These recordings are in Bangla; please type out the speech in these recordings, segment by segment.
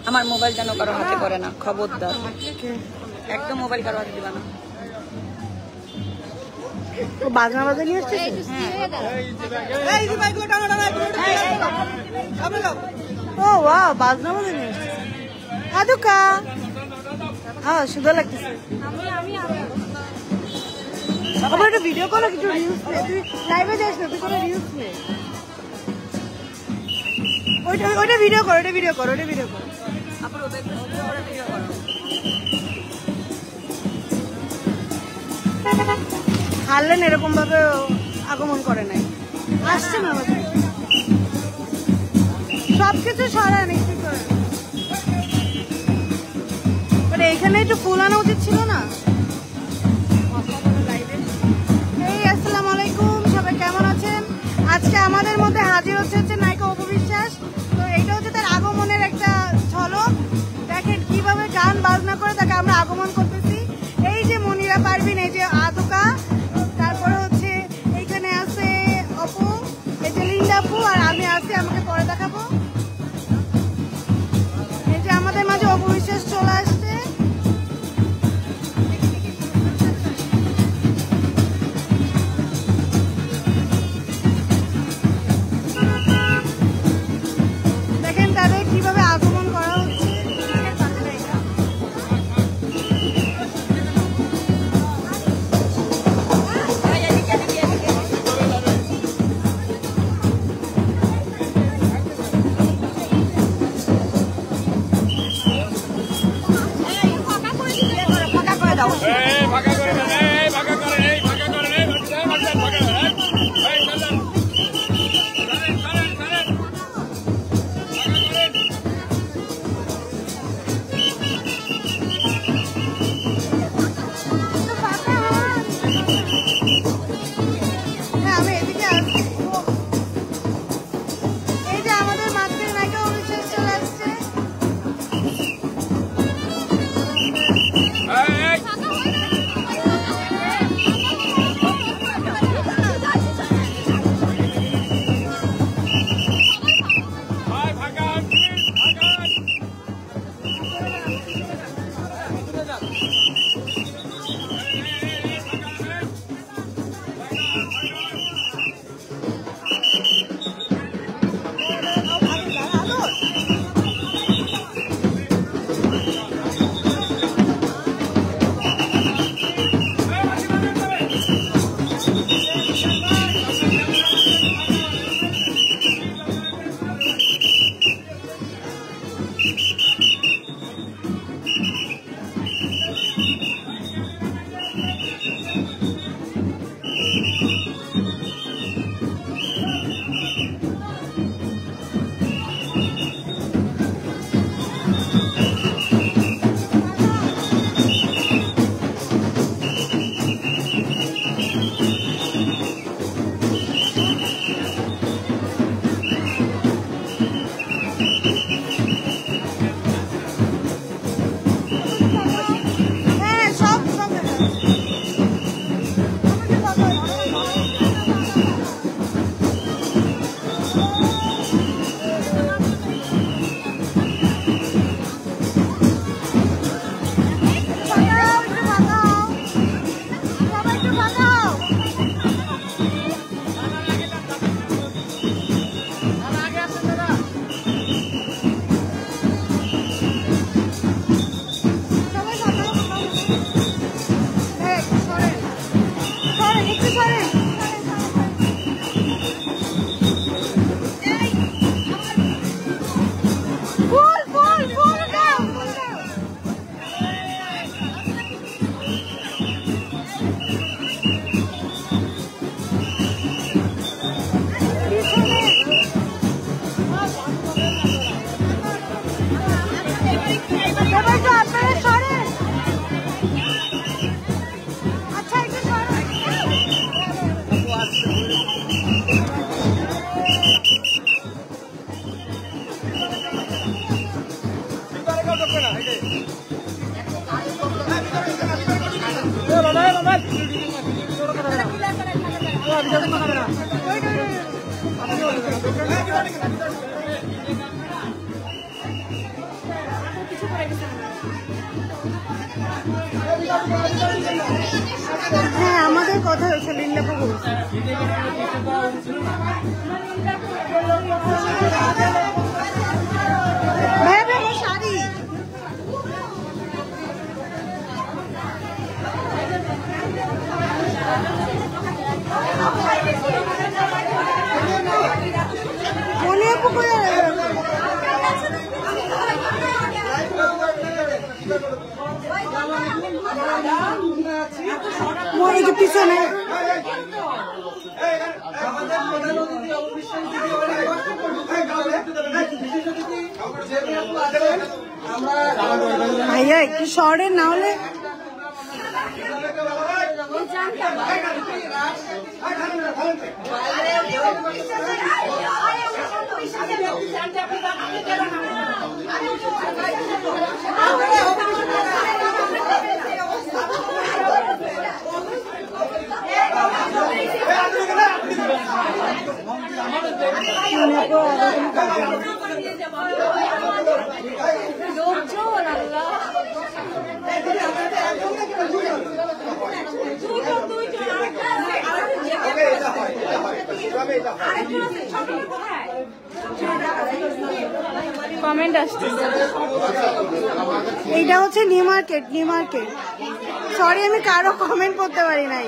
আমার মোবাইল যেন কারো হাতে পড়ে না, খবরদার। একদম মোবাইল কারো হাতে দিবা না। বাজনা বাজা নিয়ে আসছে। ও ওয়াও, বাজনা বাজা নিয়ে আসছে। আদুকা হ্যাঁ, সুন্দর লাগতেছে। আবার একটা ভিডিও করো, কিছু রিলস নে। তুই লাইভে যাস না, তুই কোনো রিলস নে। ওইটা ভিডিও করো, ওইটা ভিডিও করো, ওইটা ভিডিও করো। হারলেন এরকম ভাবে আগমন করে নাই, আসছে না আমাদের সবকিছু সরান একটু করে। মানে এখানে একটু ফুল আনা উচিত ছিল না? এই আসসালামু আলাইকুম, সবাই কেমন আছেন? আজকে আমাদের মধ্যে হাজির হচ্ছে নায়িকা অপু বিশ্বাস। তো এইটা হচ্ছে তার আগমনের একটা ঝলক। দেখেন কিভাবে গান বাজনা করে তাকে আমরা আগমন করতেছি। এই যে মনিরা পারভিন, এই যে আদুকা, তারপরে হচ্ছে এইখানে আছে অপু, এই যে লিন্ডা আপু, আর আমি আছি, আমাকে পরে দেখাবো। এই যে আমাদের মাঝে অপু বিশ্বাস চলে আসছে। দেখেন তাদের কিভাবে আগমন করা হচ্ছে। হ্যাঁ আমাদের কথা হয়েছে লিল্লাপুকুর। ভাইয়া ভাই আমার শাড়ি মনিয়াপুকুর পিছনে ভাইয়া একটু শহরে না হলে কমেন্ট আসছে। এইটা হচ্ছে new market, new market. Sorry আমি কারো কমেন্ট করতে পারি নাই।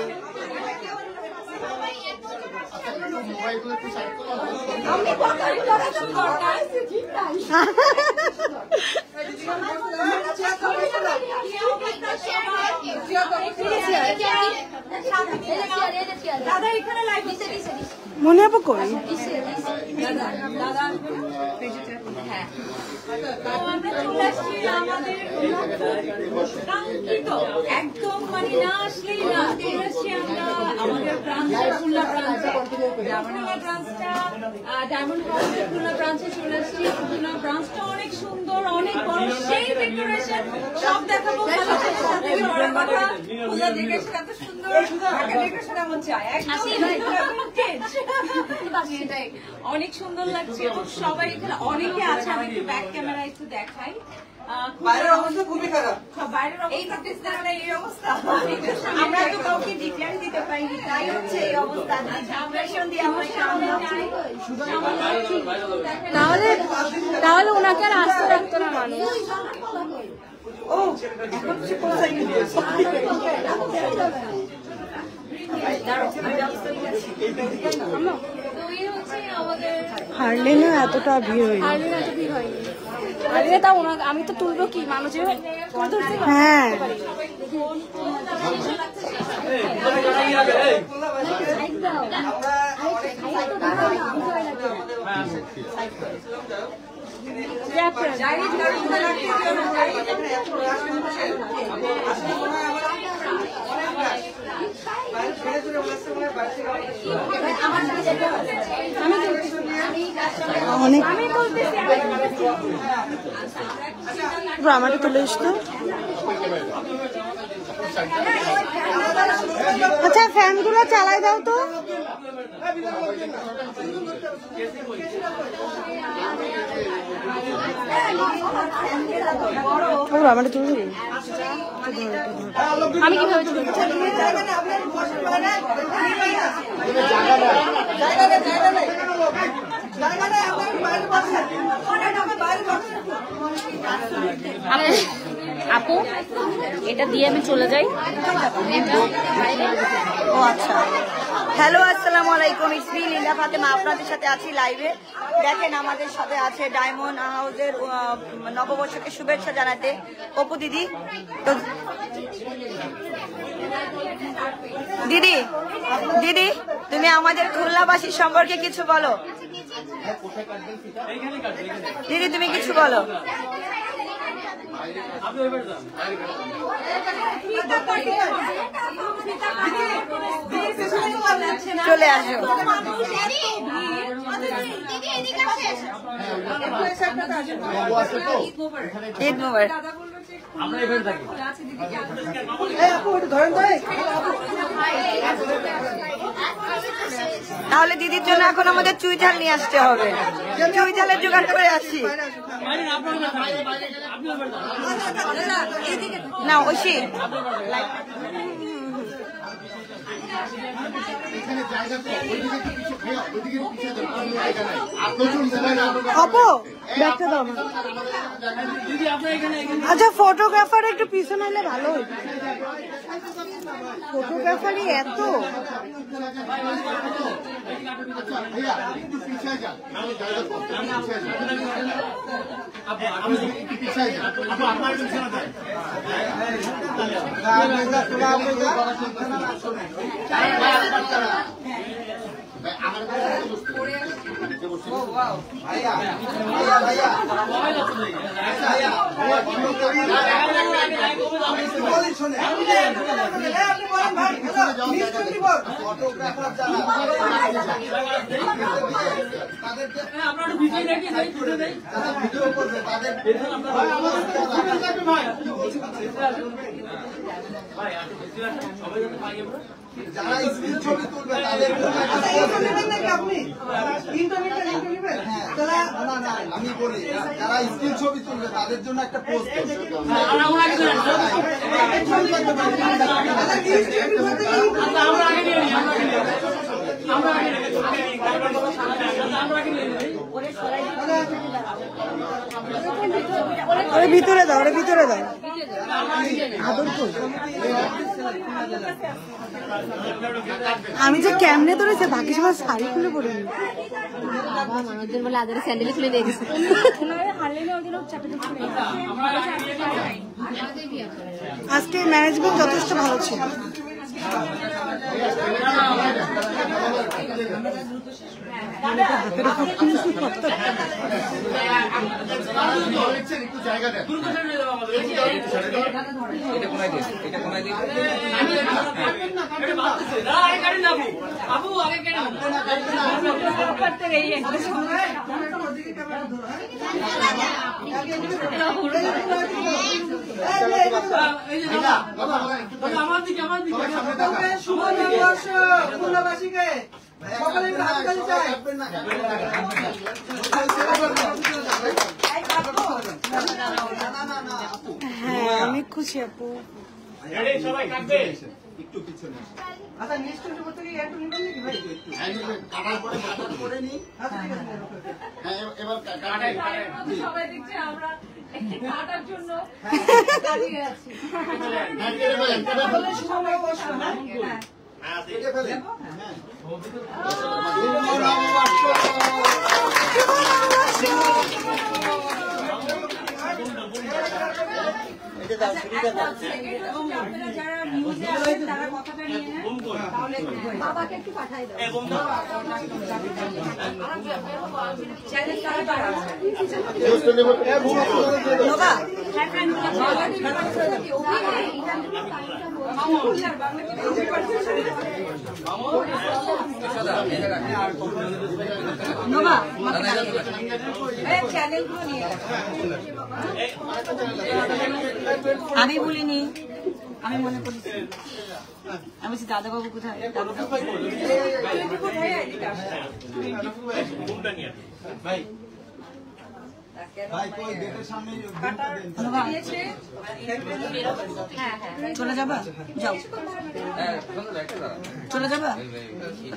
মনে আপু কই একদম মানে না আসলেই না চলে আসছি আমরা আমাদের ব্রাঞ্চে খুলনা ব্রাঞ্চে ব্রাঞ্চটা ডায়মন্ড হাউসের খুলনা ব্রাঞ্চে চলে আসছি। খুলনা ব্রাঞ্চটা অনেক সুন্দর, অনেক বড়, সেই ডেকোরেশন সব দেখাবো। খুলনা ডেকোরেশন এত সুন্দর, ডেকোরেশন এমন চাই অনেক সুন্দর লাগছে এবং সবাই এখানে অনেকে আছে। আমি একটু ব্যাক ক্যামেরা একটু দেখাই। বাইরের অবস্থা খুবই খারাপ, বাইরের এই অবস্থা আমরা তো কাউকে ডিক্লেয়ার দিতে পারিনি, তাই হচ্ছে এই অবস্থা। তাহলে ওনাকে আর আসতে রাখতো না মানুষ। হারলেনও এতটা ভিড় হয়নি। আমি তো তুলবো কি মানুষের। হ্যাঁ অনেক আমাকে তুলে এসতো। আচ্ছা ফ্যানগুলো চালাই দাও তো। আমার তুলে আমি কিভাবে আপু এটা দিয়ে আমি চলে যাই। ও আচ্ছা, হ্যালো আসসালামু আলাইকুম, ইসমি লীলা ফাতেমা আপনাদের সাথে আছি লাইভে। দেখেন আমাদের সাথে আছে ডায়মন্ড হাউসের নববর্ষকে শুভেচ্ছা জানাতে অপু দিদি। তো দিদি দিদি তুমি আমাদের খুলনাবাসী সম্পর্কে কিছু বলো। দিদি তুমি কিছু বলো। চলে আসো। ঈদ মোবারক। তাহলে দিদির জন্য এখন আমাদের চুই ঝাল নিয়ে আসতে হবে, চুই ঝালের জোগাড় করে আসছি। না ঐশী আচ্ছা ফটোগ্রাফার একটু পিছনে এলে ভালো হতো, ফটোগ্রাফারই এত যারা স্ক্রিন ছবি তুলবে তাদের আমি বলি যারা স্ক্রিন ছবি তুলবে তাদের জন্য একটা পোস্ট ভিতরে দাও, ওরে ভিতরে দাও। আমি যে কেমনে ধরেছে বাকি সবার শাড়ি খুলে পড়ে মানুষজন বলে আদারে স্যান্ডেল খুলে দিয়ে দিচ্ছে। আজকে ম্যানেজমেন্ট যথেষ্ট ভালো ছিল। হ্যাঁ আমি খুশি আপু। একটু পিছনে আচ্ছা নিশ্চয় করতে গিয়ে একটু নিবেন নাকি ভাই? কাটার পরে কাটার করে নি। হ্যাঁ এবার কাটাই সবাই দেখছে আমরা কাটার জন্য দাঁড়িয়ে আছি। কেটে ফেলেন। আপনারা যারা নিউজে আছেন তারা কথাটা নিয়ে নেন, তাহলে বাবাকে একটু পাঠাই দাও। চ্যালেঞ্জ কারা কারা আছে? নোভা নোভা চ্যানেলগুলো নিয়ে আমি বলিনি, আমি মনে করেছি। আমি বলছি দাদাবাবু কোথায়? ভাই কই গেটের সামনে চলে যাবা? যাও চলে যাবা,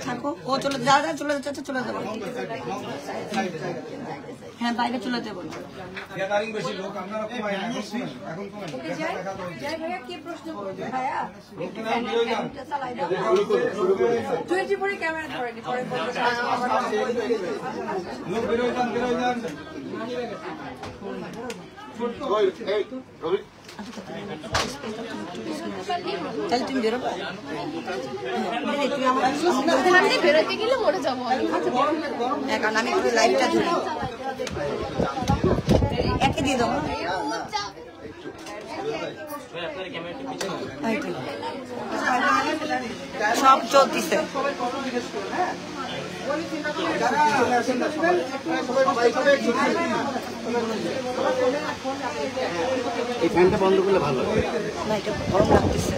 থাকো। ও চলে দাদা চলে যাচ্ছে, চলে যাবো। হ্যাঁ বাইরে চলে যাবো। বেশি লোক আপনারা কমাই এখন জয় ভাইয়া কি প্রশ্ন করবে? ভাইয়া 24 ক্যামেরা ধরেনি, পরে লোক বেরোয় যান তাহলে তুমি বেরোবা? বেরোতে গেলে মরে যাবো আমি। হ্যাঁ কারণ আমি একটু লাইভটা ধরি, একে দিয়ে দেবো। সব চলতেছে। এই ফ্যানটা বন্ধ করলে ভালো হবে। না, এটা গরম লাগতেছে।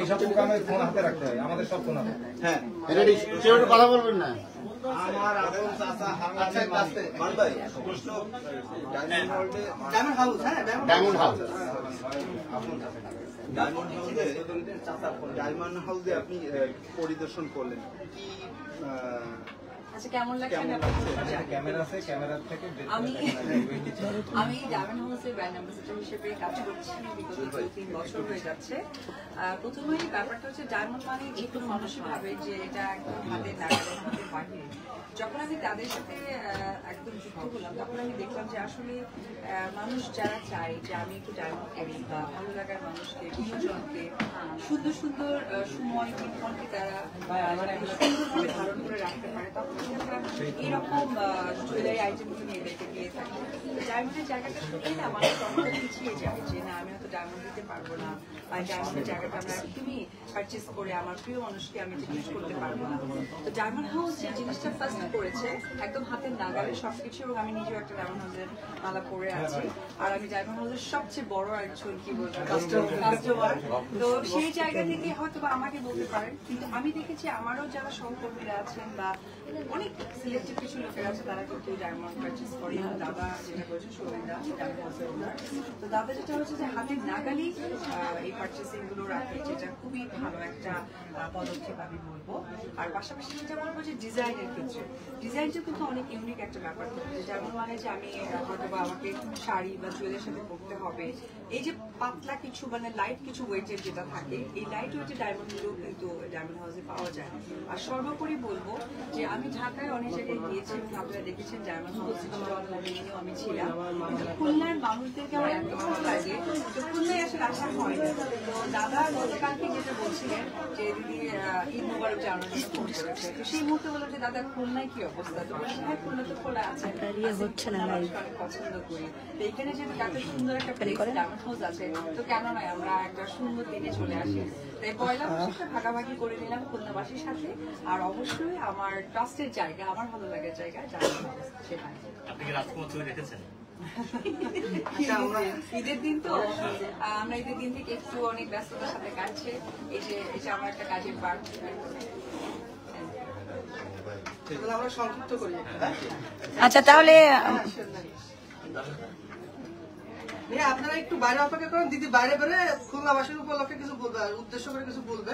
এইসব প্রোগ্রামে ফোন হাতে রাখতে হয়, আমাদের সব ফোন হাতে। হ্যাঁ, রেডি। কেউ একটু কথা বলবেন না। আমার আপন চাচা হামলাতে কাছে মান ভাই প্রশ্ন ডায়মন্ড ওয়ার্ল্ডে ডায়মন্ড হাউস, হ্যাঁ ডায়মন্ড হাউস। ডায়মন্ড হাউসে আপনি পরিদর্শন করলেন, কি আচ্ছা, কেমন লাগছে? ক্যামেরা আছে, ক্যামেরার থেকে আমি ডায়মন্ড হাউসের ব্র্যান্ড অ্যাম্বাসেডর হিসেবে কাজ করছি বিগত 2-3 বছর হয়ে যাচ্ছে। প্রথমেই ব্যাপারটা হচ্ছে ডায়মন্ড মানে একটু মানুষ ভাবে যে এটা একদম হাতের নাগালের হাতের বাহিরে। যখন আমি তাদের সাথে একদম যুক্ত হলাম তখন আমি দেখলাম যে আসলে মানুষ যারা চায় যে আমি একটু ডায়মন্ড করি বা ভালো লাগার মানুষকে, বিনোদনকে, সুন্দর সুন্দর সময় দিনক্ষণকে তারা সুন্দরভাবে ধারণ করে রাখতে পারে, তখন আমরা এরকম জুয়েলারি আইটেমগুলো নিয়ে দেখতে গিয়ে থাকি। ডায়মন্ডের জায়গাটা শুনেই না মানুষ অনেকটা পিছিয়ে যায় যে না, আমি হয়তো ডায়মন্ড দিতে পারবো না, বা ডায়মন্ডের জায়গাটা আমরা একদমই পারচেস করে আমার প্রিয় মানুষকে আমি ইউজ করতে পারবো না। তো ডায়মন্ড হাউস যে জিনিসটা ফার্স্ট করেছে একদম হাতের নাগালে সবকিছু, এবং আমি নিজেও একটা ডায়মন্ড হাউসের মালা পরে আছি, আর আমি ডায়মন্ড হাউসের সবচেয়ে বড় একজন কি বলবো কাস্টমার। তো সেই জায়গা থেকে হয়তো বা আমাকে বলতে পারেন, কিন্তু আমি দেখেছি আমারও যারা সহকর্মীরা আছেন বা অনেক সিলেক্টিভ কিছু লোকের আছে তারা কিন্তু ডায়মন্ড পারচেস করে। দাদা যেটা করেছে সুবিধা ডায়মন্ড হাউসের ওনার, তো দাদা যেটা হচ্ছে যে হাতের নাগালেই এই পারচেসিং গুলো রাখে, যেটা খুবই ভালো একটা পদক্ষেপ আমি বলবো। আর পাশাপাশি যেটা বলবো যে ডিজাইনের ক্ষেত্রে ডিজাইনটা কিন্তু অনেক ইউনিক একটা ব্যাপার, যেমন মানে যে আমি হয়তো বা আমাকে শাড়ি বা জুয়েলের সাথে পরতে হবে, এই যে পাতলা কিছু মানে লাইট কিছু ওয়েটের যেটা থাকে, এই লাইট ওয়েটের ডায়মন্ডগুলো কিন্তু ডায়মন্ড হাউসে পাওয়া যায়। আর সর্বোপরি বলবো যে আমি ঢাকায় অনেক জায়গায় গিয়েছি এবং আপনারা দেখেছেন ডায়মন্ড হাউস আমি ছিলাম, কিন্তু খুলনার মানুষদেরকে আমার এত ভালো লাগে, তো খুলনায় আসলে আসা হয় না। তো দাদা গতকালকে যেটা বলছিলেন যে দিদি ঈদ মোবারক জানানোর ফোন করেছে, তো সেই মুহূর্তে বললাম যে দাদা খুলনায় কি অবস্থা, তো বলছি হ্যাঁ খুলনা তো খোলা আছে, হচ্ছে না অনেক পছন্দ করি। তো এখানে যেহেতু এত সুন্দর একটা ডায়মন্ড হাউস আছে, তো কেন নয় আমরা একটা সুন্দর দিনে চলে আসি। তাই পয়লা বৈশাখটা ভাগাভাগি করে নিলাম খুলনাবাসীর সাথে, আর অবশ্যই আমার ট্রাস্টের জায়গা, আমার ভালো লাগার জায়গা ডায়মন্ড হাউস সেখানে। আপনি কি রাজকুমার ছবি রেখেছেন? ঈদের দিন তো আমরা ঈদের দিন থেকে একটু অনেক ব্যস্ততার সাথে কাটছে, এই যে এটা আমার একটা কাজের পার্ট। আমরা সংক্ষিপ্ত করি। আচ্ছা, তাহলে আপনারা একটু বাইরে অপেক্ষা করেন, দিদি বাইরে বেরোয় খুলনাবাসীর উপলক্ষে কিছু বলবে, উদ্দেশ্য করে কিছু বলবে,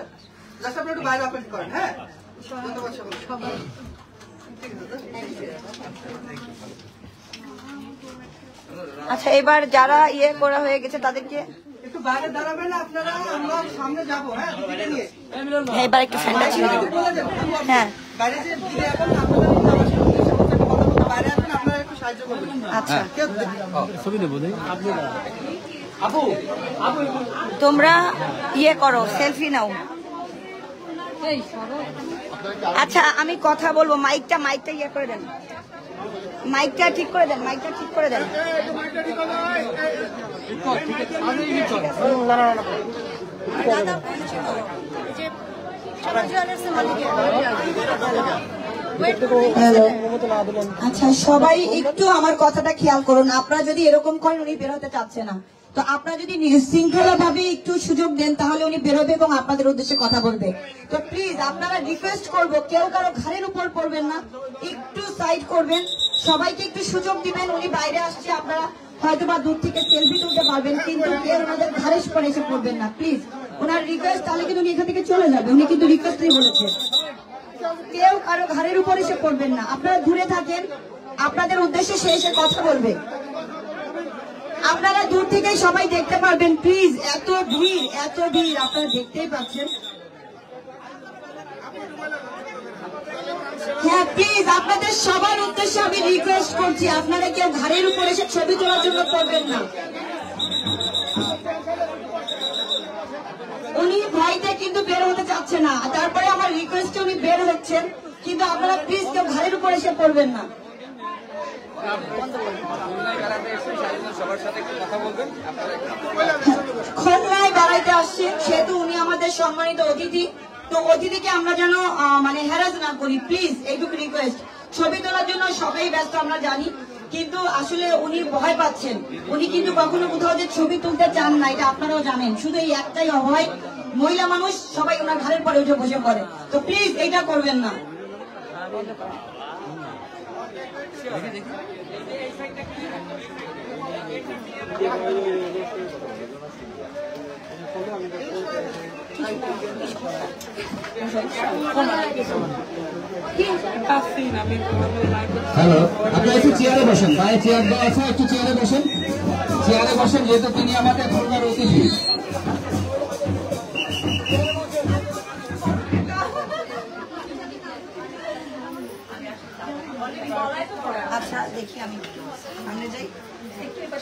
জাস্ট আপনারা একটু বাইরে অপেক্ষা করেন। হ্যাঁ, ধন্যবাদ সবাই। আচ্ছা, এবার যারা ইয়ে করা হয়ে গেছে তাদেরকে একটু বাইরে দাঁড়াবেন আপনারা, আমরা সামনে যাবো। হ্যাঁ, দিদিকে নিয়ে এবার একটু ফ্যানটা ছিল। হ্যাঁ, বাইরে যে দিদি এখন আপনাদের খুলনাবাসীর উদ্দেশ্যে কথা বলতে বাইরে আসবেন, আপনারা একটু সাহায্য করবেন। আচ্ছা, ছবি নেবো তোমরা ইয়ে করো, সেলফি নাও। আচ্ছা, আমি কথা বলবো, মাইকটা ইয়ে করে দেন, মাইকটা ঠিক করে দেন, মাইকটা ঠিক করে দেন। আচ্ছা, সবাই একটু আমার কথাটা খেয়াল করুন। আপনারা যদি এরকম করেন, উনি বের হতে চাচ্ছে না, তো আপনারা যদি শৃঙ্খলা ভাবে একটু সুযোগ দেন তাহলে উনি বেরোবে এবং আপনাদের উদ্দেশ্যে কথা বলবে। তো প্লিজ আপনারা রিকোয়েস্ট করবো, কেউ কারো ঘাড়ের উপর পড়বেন না, একটু সাইড করবেন, সবাইকে একটু সুযোগ দিবেন। উনি বাইরে আসছে, আপনারা হয়তো বা দূর থেকে সেলফি তুলতে পারবেন, কিন্তু কেউ ওনাদের ঘাড়ের পরে এসে পড়বেন না প্লিজ। ওনার রিকোয়েস্ট, তাহলে কিন্তু উনি এখান থেকে চলে যাবে, উনি কিন্তু রিকোয়েস্টই বলেছে। কেউ কারো ঘাড়ের উপর এসে পড়বেন না, আপনারা দূরে থাকেন, আপনাদের উদ্দেশ্যে সে এসে কথা বলবে। আপনারা দূর থেকে সবাই দেখতে পারবেন প্লিজ, এত ভিড় আপনারা দেখতেই পাচ্ছেন। হ্যাঁ প্লিজ, আপনাদের সবার উদ্দেশ্যে আমি রিকোয়েস্ট করছি, আপনারা কেউ ঘাড়ের উপর এসে ছবি তোলার জন্য করবেন না। উনি ভয়তে কিন্তু বের হতে চাচ্ছে না, তারপরে আমার রিকোয়েস্টে উনি বের হচ্ছেন, কিন্তু আপনারা প্লিজ কেউ ঘাড়ের উপর এসে পড়বেন না। সবার সাথে একটু কথা বলবেন আপনারা। খুলনায় বেড়াইতে আসছেন, সেহেতু উনি আমাদের সম্মানিত অতিথি। তো অতিথিকে আমরা যেন মানে হ্যারাস না করি, প্লিজ এইটুকু রিকোয়েস্ট। ছবি তোলার জন্য সবাই ব্যস্ত আমরা জানি, কিন্তু আসলে উনি ভয় পাচ্ছেন। উনি কিন্তু কখনো কোথাও যে ছবি তুলতে চান না, এটা আপনারাও জানেন। শুধু এই একটাই অভয়, মহিলা মানুষ সবাই ওনার ঘাড়ের পরে উঠে বসে পড়ে। তো প্লিজ এইটা করবেন না। হ্যালো, আপনারা একটু চেয়ারে বসেন, ভাই চেয়ার দেওয়া আছে, একটু চেয়ারে বসেন, চেয়ারে বসেন, যেহেতু তিনি আমাদের খুলনার অতিথি। আচ্ছা দেখি আমি সামনে যাই।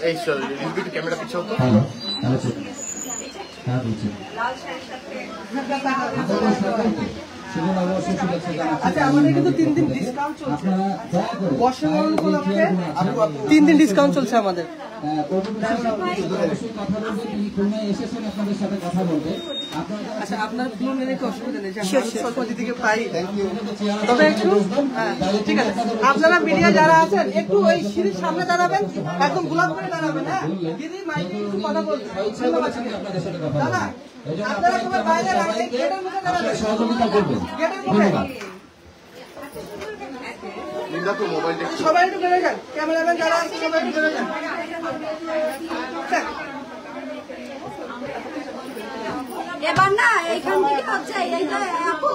এই ক্যামেরা পিছু হতো। হ্যালো, হ্যালো, হ্যাঁ বলছি। আচ্ছা, আমাদের কিন্তু 3 দিন ডিসকাউন্ট চলছে। বর্ষবরণ উপলক্ষে 3 দিন ডিসকাউন্ট চলছে আমাদের। আচ্ছা, আপনার ফোন নিলে কি অসুবিধা নেই? স্বল্প দিদিকে পাই, তবে একটু ঠিক আছে। আপনারা মিডিয়া যারা আছেন একটু ওই সিঁড়ির সামনে দাঁড়াবেন, একদম গোলাপ করে দাঁড়াবেন। হ্যাঁ দিদি, মাইকে একটু কথা বলবেন। দাদা, আপনারা সবাই বাইরে রাখবেন, গেটের মুখে দাঁড়াবেন, সহযোগিতা করবেন। গেটের মুখে। সবাই একটু বেরো যান, ক্যামেরাম্যান যারা আছে সবাই একটু বেরো যান। এবার না এইখান থেকে হচ্ছে এইটা আপু